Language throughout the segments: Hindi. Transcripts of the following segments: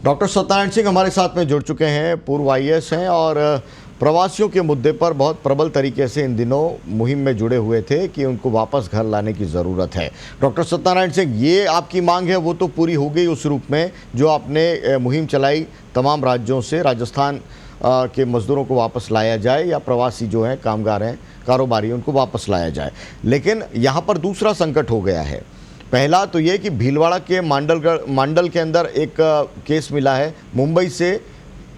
डॉक्टर सत्यनारायण सिंह हमारे साथ में जुड़ चुके हैं, पूर्व आईएएस हैं और प्रवासियों के मुद्दे पर बहुत प्रबल तरीके से इन दिनों मुहिम में जुड़े हुए थे कि उनको वापस घर लाने की ज़रूरत है। डॉक्टर सत्यनारायण सिंह, ये आपकी मांग है वो तो पूरी हो गई उस रूप में जो आपने मुहिम चलाई तमाम राज्यों से, राजस्थान के मज़दूरों को वापस लाया जाए या प्रवासी जो हैं, कामगार हैं, कारोबारी, उनको वापस लाया जाए। लेकिन यहाँ पर दूसरा संकट हो गया है। पहला तो ये कि भीलवाड़ा के मांडल के अंदर एक केस मिला है, मुंबई से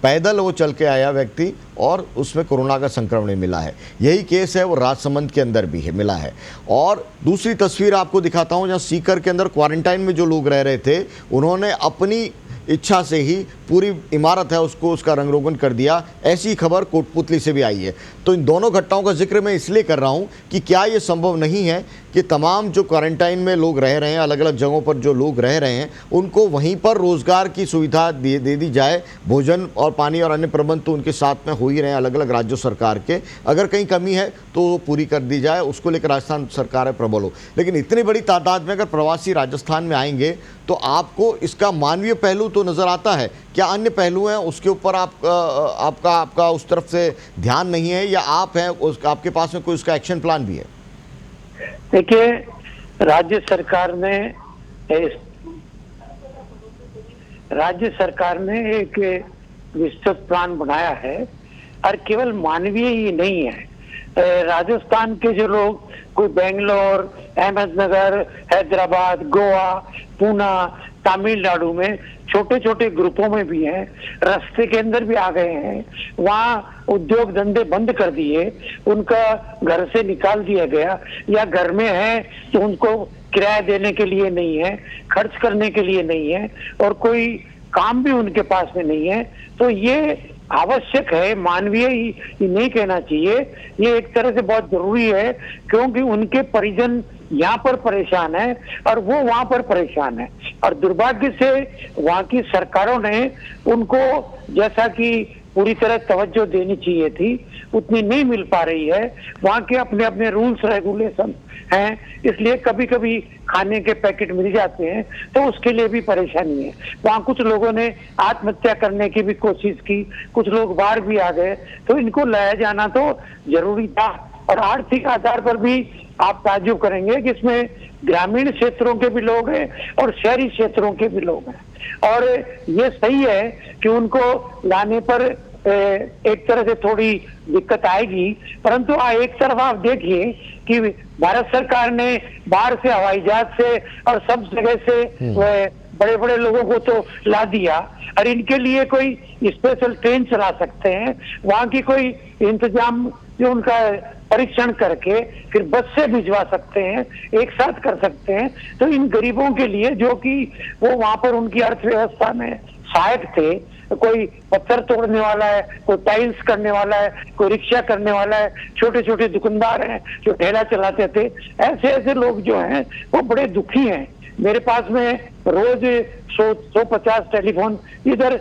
पैदल वो चल के आया व्यक्ति और उसमें कोरोना का संक्रमण मिला है। यही केस है वो राजसमंद के अंदर भी है, मिला है। और दूसरी तस्वीर आपको दिखाता हूँ जहाँ सीकर के अंदर क्वारंटाइन में जो लोग रह रहे थे, उन्होंने अपनी इच्छा से ही पूरी इमारत है उसको उसका रंग रोगन कर दिया। ऐसी खबर कोटपुतली से भी आई है। तो इन दोनों घटनाओं का जिक्र मैं इसलिए कर रहा हूं कि क्या ये संभव नहीं है कि तमाम जो क्वारंटाइन में लोग रह रहे हैं, अलग अलग जगहों पर जो लोग रह रहे हैं, उनको वहीं पर रोजगार की सुविधा दे दी जाए। भोजन और पानी और अन्य प्रबंध तो उनके साथ में हो ही रहे हैं अलग अलग राज्यों सरकार के। अगर कहीं कमी है तो वो पूरी कर दी जाए, उसको लेकर राजस्थान सरकार है प्रबल हो। लेकिन इतनी बड़ी तादाद में अगर प्रवासी राजस्थान में आएंगे तो आपको इसका मानवीय पहलू तो नज़र आता है, क्या अन्य पहलू हैं उसके ऊपर आपका उस तरफ से ध्यान नहीं है, या आप हैं आपके पास में कोई उसका एक्शन प्लान भी है? देखिए, राज्य सरकार ने एक विस्तृत प्लान बनाया है और केवल मानवीय ही नहीं है। राजस्थान के जो लोग कोई बेंगलोर, अहमदनगर, हैदराबाद, गोवा, पूना, तमिलनाडु में छोटे छोटे ग्रुपों में भी हैं, रास्ते के अंदर भी आ गए हैं। वहाँ उद्योग धंधे बंद कर दिए, उनका घर से निकाल दिया गया, या घर में है तो उनको किराया देने के लिए नहीं है, खर्च करने के लिए नहीं है, और कोई काम भी उनके पास में नहीं है। तो ये आवश्यक है, मानवीय ही नहीं कहना चाहिए, ये एक तरह से बहुत जरूरी है, क्योंकि उनके परिजन यहाँ पर परेशान है और वो वहां पर परेशान है। और दुर्भाग्य से वहां की सरकारों ने उनको जैसा कि पूरी तरह तवज्जो देनी चाहिए थी उतनी नहीं मिल पा रही है। वहां के अपने अपने रूल्स रेगुलेशन हैं, इसलिए कभी कभी खाने के पैकेट मिल जाते हैं तो उसके लिए भी परेशानी है। वहां कुछ लोगों ने आत्महत्या करने की भी कोशिश की, कुछ लोग बाहर भी आ गए, तो इनको लाया जाना तो जरूरी था। और आर्थिक आधार पर भी आप ताज्जुब करेंगे कि इसमें ग्रामीण क्षेत्रों के भी लोग हैं और शहरी क्षेत्रों के भी लोग हैं। और ये सही है कि उनको लाने पर एक तरह से थोड़ी दिक्कत आएगी, परंतु एक तरफ आप देखिए कि भारत सरकार ने बाहर से, हवाई जहाज से और सब जगह से बड़े बड़े लोगों को तो ला दिया, और इनके लिए कोई स्पेशल ट्रेन चला सकते हैं, वहां की कोई इंतजाम जो उनका परीक्षण करके फिर बस से भिजवा सकते हैं, एक साथ कर सकते हैं। तो इन गरीबों के लिए जो कि वो वहां पर उनकी अर्थव्यवस्था में सहायक थे, कोई पत्थर तोड़ने वाला है, कोई टाइल्स करने वाला है, कोई रिक्शा करने वाला है, छोटे छोटे दुकानदार हैं जो ठेला चलाते थे, ऐसे ऐसे लोग जो हैं वो बड़े दुखी हैं। मेरे पास में रोज 150 टेलीफोन इधर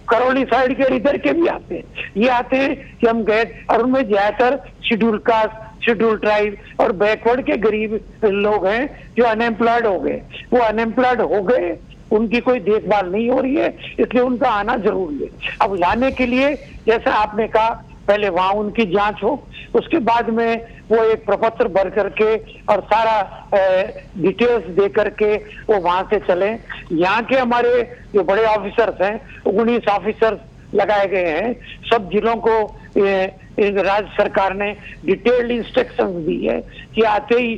करौली साइड के इधर के भी आते हैं। ये आते हैं कि हम गए, और उनमें ज्यादातर शेड्यूल कास्ट, शेड्यूल ट्राइब और बैकवर्ड के गरीब लोग हैं जो अनएम्प्लॉयड हो गए। वो अनएम्प्लॉयड हो गए, उनकी कोई देखभाल नहीं हो रही है, इसलिए उनका आना जरूरी है। अब लाने के लिए जैसा आपने कहा, पहले वहां उनकी जांच हो, उसके बाद में वो एक प्रपत्र भर करके और सारा डिटेल्स दे करके वो वहां से चले। यहाँ के हमारे जो बड़े ऑफिसर्स हैं, 19 ऑफिसर्स लगाए गए हैं, सब जिलों को राज्य सरकार ने डिटेल्ड इंस्ट्रक्शंस दी है कि आते ही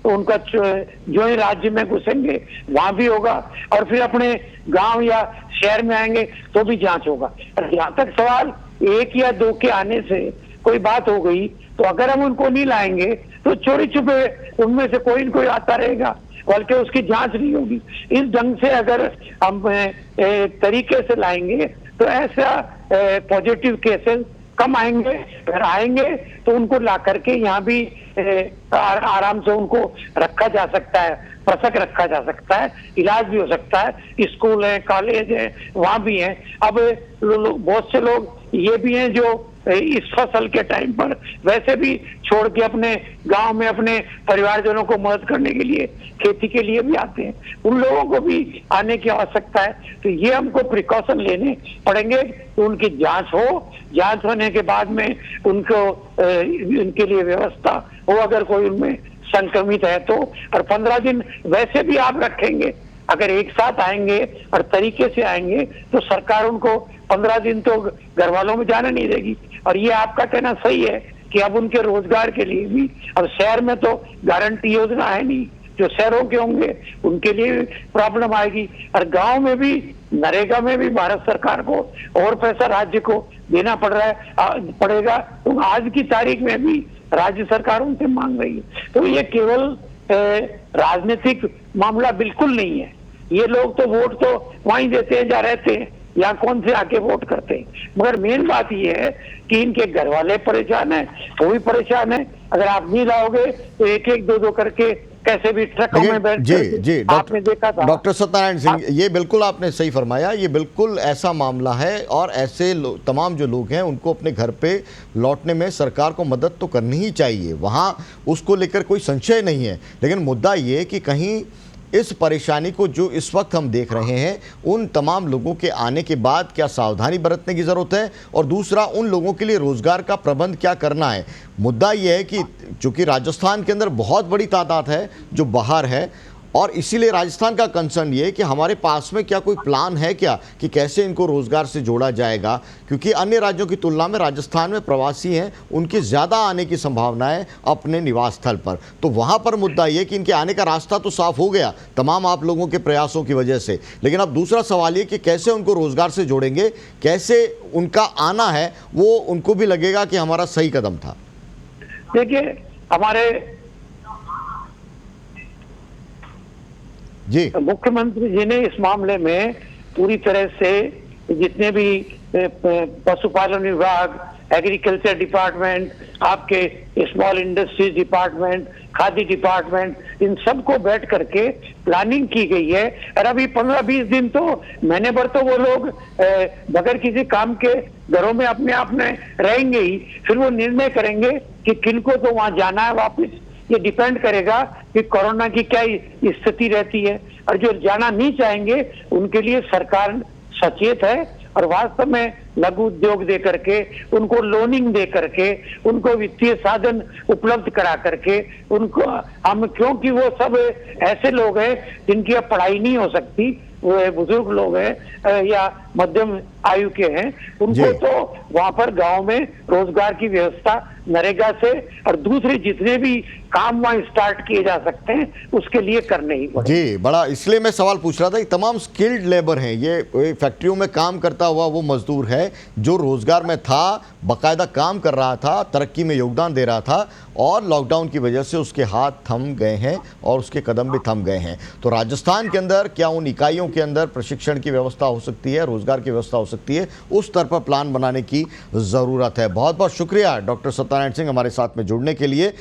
उनका जो ही राज्य में घुसेंगे वहां भी होगा, और फिर अपने गांव या शहर में आएंगे तो भी जांच होगा। और जहां तक सवाल 1 या 2 के आने से कोई बात हो गई, तो अगर हम उनको नहीं लाएंगे तो चोरी छुपे उनमें से कोई न कोई आता रहेगा, बल्कि उसकी जांच नहीं होगी। इस ढंग से अगर हम तरीके से लाएंगे तो ऐसा पॉजिटिव केसेस कम आएंगे। अगर आएंगे तो उनको ला करके यहाँ भी आराम से उनको रखा जा सकता है, पृथक रखा जा सकता है, इलाज भी हो सकता है। स्कूल है, कॉलेज है, वहाँ भी है। अब बहुत से लोग ये भी हैं जो इस फसल के टाइम पर वैसे भी छोड़ के अपने गांव में अपने परिवारजनों को मदद करने के लिए, खेती के लिए भी आते हैं, उन लोगों को भी आने की आवश्यकता है। तो ये हमको प्रिकॉशन लेने पड़ेंगे तो उनकी जांच हो, जांच होने के बाद में उनको उनके लिए व्यवस्था हो, अगर कोई उनमें संक्रमित है तो। और 15 दिन वैसे भी आप रखेंगे, अगर एक साथ आएंगे और तरीके से आएंगे तो सरकार उनको 15 दिन तो घर वालों में जाने नहीं देगी। और ये आपका कहना सही है कि अब उनके रोजगार के लिए भी, अब शहर में तो गारंटी योजना है नहीं, जो शहरों के होंगे उनके लिए प्रॉब्लम आएगी। और गांव में भी, नरेगा में भी भारत सरकार को और पैसा राज्य को देना पड़ेगा। तो आज की तारीख में भी राज्य सरकार उनसे मांग रही है। तो ये केवल राजनीतिक मामला बिल्कुल नहीं है। ये लोग तो वोट तो वहीं देते हैं जहाँ रहते हैं, यहाँ कौन से आके वोट करते हैं। मगर मेन बात ये है कि इनके घर वाले परेशान हैं, वो भी परेशान है। अगर आप नहीं लाओगे तो एक एक दो दो करके कैसे भी ट्रकों में बैठ जी आपने देखा था। डॉक्टर सत्यनारायण सिंह, ये बिल्कुल आपने सही फरमाया, ये बिल्कुल ऐसा मामला है और ऐसे तमाम जो लोग हैं उनको अपने घर पे लौटने में सरकार को मदद तो करनी ही चाहिए, वहाँ उसको लेकर कोई संशय नहीं है। लेकिन मुद्दा ये कि कहीं इस परेशानी को जो इस वक्त हम देख रहे हैं, उन तमाम लोगों के आने के बाद क्या सावधानी बरतने की ज़रूरत है, और दूसरा उन लोगों के लिए रोज़गार का प्रबंध क्या करना है। मुद्दा ये है कि चूँकि राजस्थान के अंदर बहुत बड़ी तादाद है जो बाहर है, और इसीलिए राजस्थान का कंसर्न ये है कि हमारे पास में क्या कोई प्लान है क्या कि कैसे इनको रोज़गार से जोड़ा जाएगा, क्योंकि अन्य राज्यों की तुलना में राजस्थान में प्रवासी हैं, उनकी ज़्यादा आने की संभावना है अपने निवास स्थल पर। तो वहाँ पर मुद्दा ये कि इनके आने का रास्ता तो साफ हो गया तमाम आप लोगों के प्रयासों की वजह से, लेकिन अब दूसरा सवाल ये कि कैसे उनको रोज़गार से जोड़ेंगे, कैसे उनका आना है वो उनको भी लगेगा कि हमारा सही कदम था। देखिए, हमारे जी, मुख्यमंत्री जी ने इस मामले में पूरी तरह से जितने भी पशुपालन विभाग, एग्रीकल्चर डिपार्टमेंट, आपके small industries department, khadi department, इन सबको बैठ करके प्लानिंग की गई है। और अभी 15-20 दिन तो महीने भर तो वो लोग बगैर किसी काम के घरों में अपने आप में रहेंगे ही। फिर वो निर्णय करेंगे कि किनको तो वहां जाना है वापस। ये डिपेंड करेगा कि कोरोना की क्या स्थिति रहती है। और जो जाना नहीं चाहेंगे उनके लिए सरकार सचेत है, और वास्तव में लघु उद्योग दे करके, उनको लोनिंग दे करके, उनको वित्तीय साधन उपलब्ध करा करके उनको हम, क्योंकि वो सब ऐसे लोग हैं जिनकी अब पढ़ाई नहीं हो सकती, वो बुजुर्ग लोग हैं या मध्यम आयु के हैं, उनको तो वहां पर गांव में रोजगार की व्यवस्था नरेगा से और दूसरे जितने भी काम वहां स्टार्ट किए जा सकते हैं उसके लिए करने ही पड़े। जी, बड़ा इसलिए मैं सवाल पूछ रहा था कि तमाम स्किल्ड लेबर हैं, ये फैक्ट्रियों में काम करता हुआ वो मजदूर है जो रोजगार में था, बाकायदा काम कर रहा था, तरक्की में योगदान दे रहा था, और लॉकडाउन की वजह से उसके हाथ थम गए हैं और उसके कदम भी थम गए हैं। तो राजस्थान के अंदर क्या उन इकाइयों के अंदर प्रशिक्षण की व्यवस्था हो सकती है, रोजगार की व्यवस्था हो सकती है, उस स्तर पर प्लान बनाने की ज़रूरत है। बहुत बहुत शुक्रिया डॉक्टर सत्यनारायण सिंह हमारे साथ में जुड़ने के लिए।